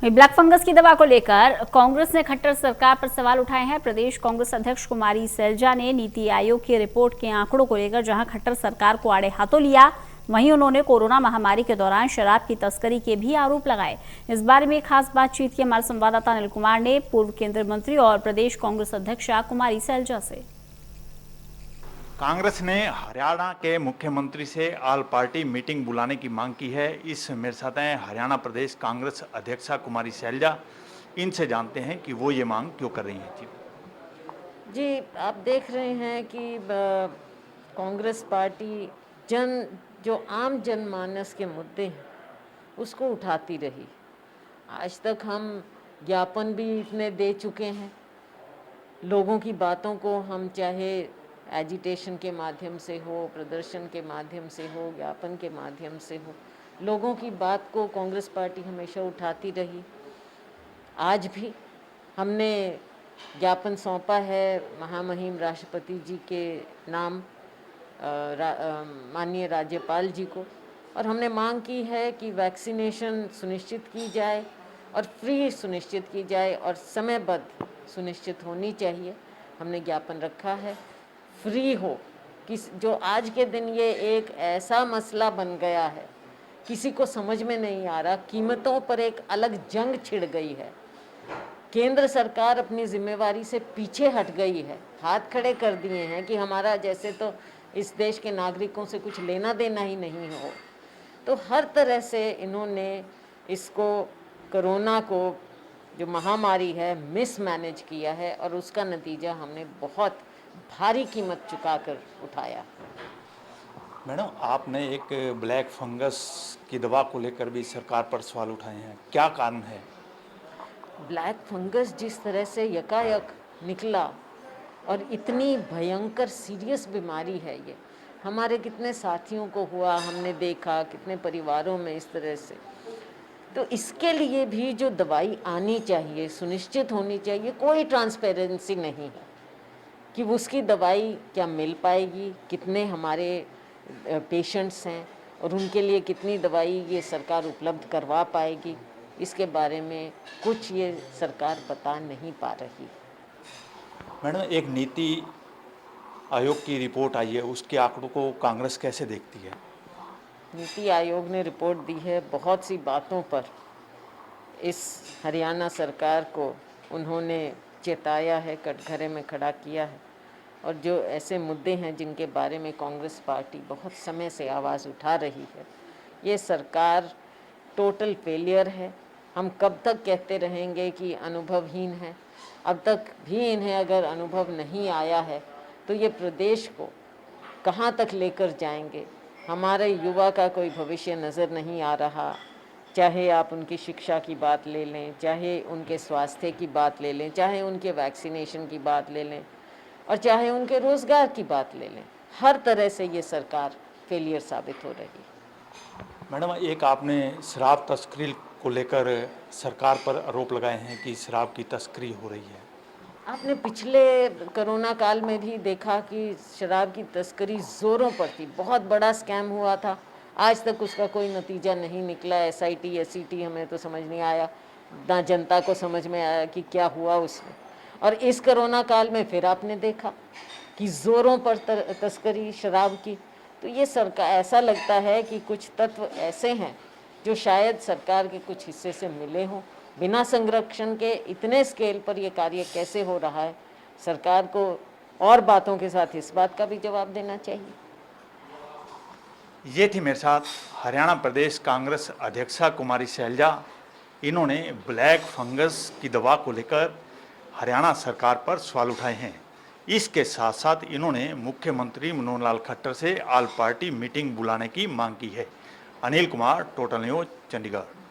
Black fungus की दवा को लेकर कांग्रेस ने खट्टर सरकार पर सवाल उठाए हैं। प्रदेश कांग्रेस अध्यक्ष कुमारी सैलजा ने नीति आयोग की रिपोर्ट के आंकड़ों को लेकर जहां खट्टर सरकार को आड़े हाथों लिया, वहीं उन्होंने कोरोना महामारी के दौरान शराब की तस्करी के भी आरोप लगाए। इस बारे में खास बातचीत की हमारे संवाददाता अनिल कुमार ने पूर्व केंद्रीय मंत्री और प्रदेश कांग्रेस अध्यक्षा कुमारी सैलजा से। कांग्रेस ने हरियाणा के मुख्यमंत्री से ऑल पार्टी मीटिंग बुलाने की मांग की है। इस मेरे साथ हैं हरियाणा प्रदेश कांग्रेस अध्यक्षा कुमारी सैलजा। इनसे जानते हैं कि वो ये मांग क्यों कर रही हैं। जी, आप देख रहे हैं कि कांग्रेस पार्टी जो आम जनमानस के मुद्दे हैं उसको उठाती रही। आज तक हम ज्ञापन भी इतने दे चुके हैं, लोगों की बातों को हम चाहे एजिटेशन के माध्यम से हो, प्रदर्शन के माध्यम से हो, ज्ञापन के माध्यम से हो, लोगों की बात को कांग्रेस पार्टी हमेशा उठाती रही। आज भी हमने ज्ञापन सौंपा है महामहिम राष्ट्रपति जी के नाम माननीय राज्यपाल जी को, और हमने मांग की है कि वैक्सीनेशन सुनिश्चित की जाए और फ्री सुनिश्चित की जाए और समयबद्ध सुनिश्चित होनी चाहिए। हमने ज्ञापन रखा है फ्री हो, कि जो आज के दिन ये एक ऐसा मसला बन गया है, किसी को समझ में नहीं आ रहा। कीमतों पर एक अलग जंग छिड़ गई है। केंद्र सरकार अपनी जिम्मेवारी से पीछे हट गई है, हाथ खड़े कर दिए हैं कि हमारा जैसे तो इस देश के नागरिकों से कुछ लेना देना ही नहीं हो। तो हर तरह से इन्होंने इसको, कोरोना को जो महामारी है, मिसमैनेज किया है और उसका नतीजा हमने बहुत भारी कीमत चुकाकर उठाया। मैडम, आपने एक ब्लैक फंगस की दवा को लेकर भी सरकार पर सवाल उठाए हैं, क्या कारण है? ब्लैक फंगस जिस तरह से यकायक निकला और इतनी भयंकर सीरियस बीमारी है, ये हमारे कितने साथियों को हुआ, हमने देखा कितने परिवारों में इस तरह से। तो इसके लिए भी जो दवाई आनी चाहिए, सुनिश्चित होनी चाहिए, कोई ट्रांसपेरेंसी नहीं है कि उसकी दवाई क्या मिल पाएगी, कितने हमारे पेशेंट्स हैं और उनके लिए कितनी दवाई ये सरकार उपलब्ध करवा पाएगी। इसके बारे में कुछ ये सरकार बता नहीं पा रही। मैडम, एक नीति आयोग की रिपोर्ट आई है, उसके आंकड़ों को कांग्रेस कैसे देखती है? नीति आयोग ने रिपोर्ट दी है, बहुत सी बातों पर इस हरियाणा सरकार को उन्होंने चेताया है, कटघरे में खड़ा किया है, और जो ऐसे मुद्दे हैं जिनके बारे में कांग्रेस पार्टी बहुत समय से आवाज़ उठा रही है, ये सरकार टोटल फेलियर है। हम कब तक कहते रहेंगे कि अनुभवहीन है? अब तक भी इन्हें अगर अनुभव नहीं आया है तो ये प्रदेश को कहाँ तक लेकर जाएंगे? हमारे युवा का कोई भविष्य नज़र नहीं आ रहा। चाहे आप उनकी शिक्षा की बात ले लें, चाहे उनके स्वास्थ्य की बात ले लें, चाहे उनके वैक्सीनेशन की बात ले लें, और चाहे उनके रोज़गार की बात ले लें, हर तरह से ये सरकार फेलियर साबित हो रही है। मैडम, एक आपने शराब तस्करी को लेकर सरकार पर आरोप लगाए हैं कि शराब की तस्करी हो रही है। आपने पिछले कोरोना काल में भी देखा कि शराब की तस्करी ज़ोरों पर थी, बहुत बड़ा स्कैम हुआ था। आज तक उसका कोई नतीजा नहीं निकला। SIT SET हमें तो समझ नहीं आया, ना जनता को समझ में आया कि क्या हुआ उसमें। और इस कोरोना काल में फिर आपने देखा कि ज़ोरों पर तस्करी शराब की। तो ये सरकार, ऐसा लगता है कि कुछ तत्व ऐसे हैं जो शायद सरकार के कुछ हिस्से से मिले हों। बिना संरक्षण के इतने स्केल पर ये कार्य कैसे हो रहा है? सरकार को और बातों के साथ इस बात का भी जवाब देना चाहिए। ये थी मेरे साथ हरियाणा प्रदेश कांग्रेस अध्यक्षा कुमारी सैलजा। इन्होंने ब्लैक फंगस की दवा को लेकर हरियाणा सरकार पर सवाल उठाए हैं। इसके साथ साथ इन्होंने मुख्यमंत्री मनोहर लाल खट्टर से ऑल पार्टी मीटिंग बुलाने की मांग की है। Anil Kumar, total news, Chandigarh.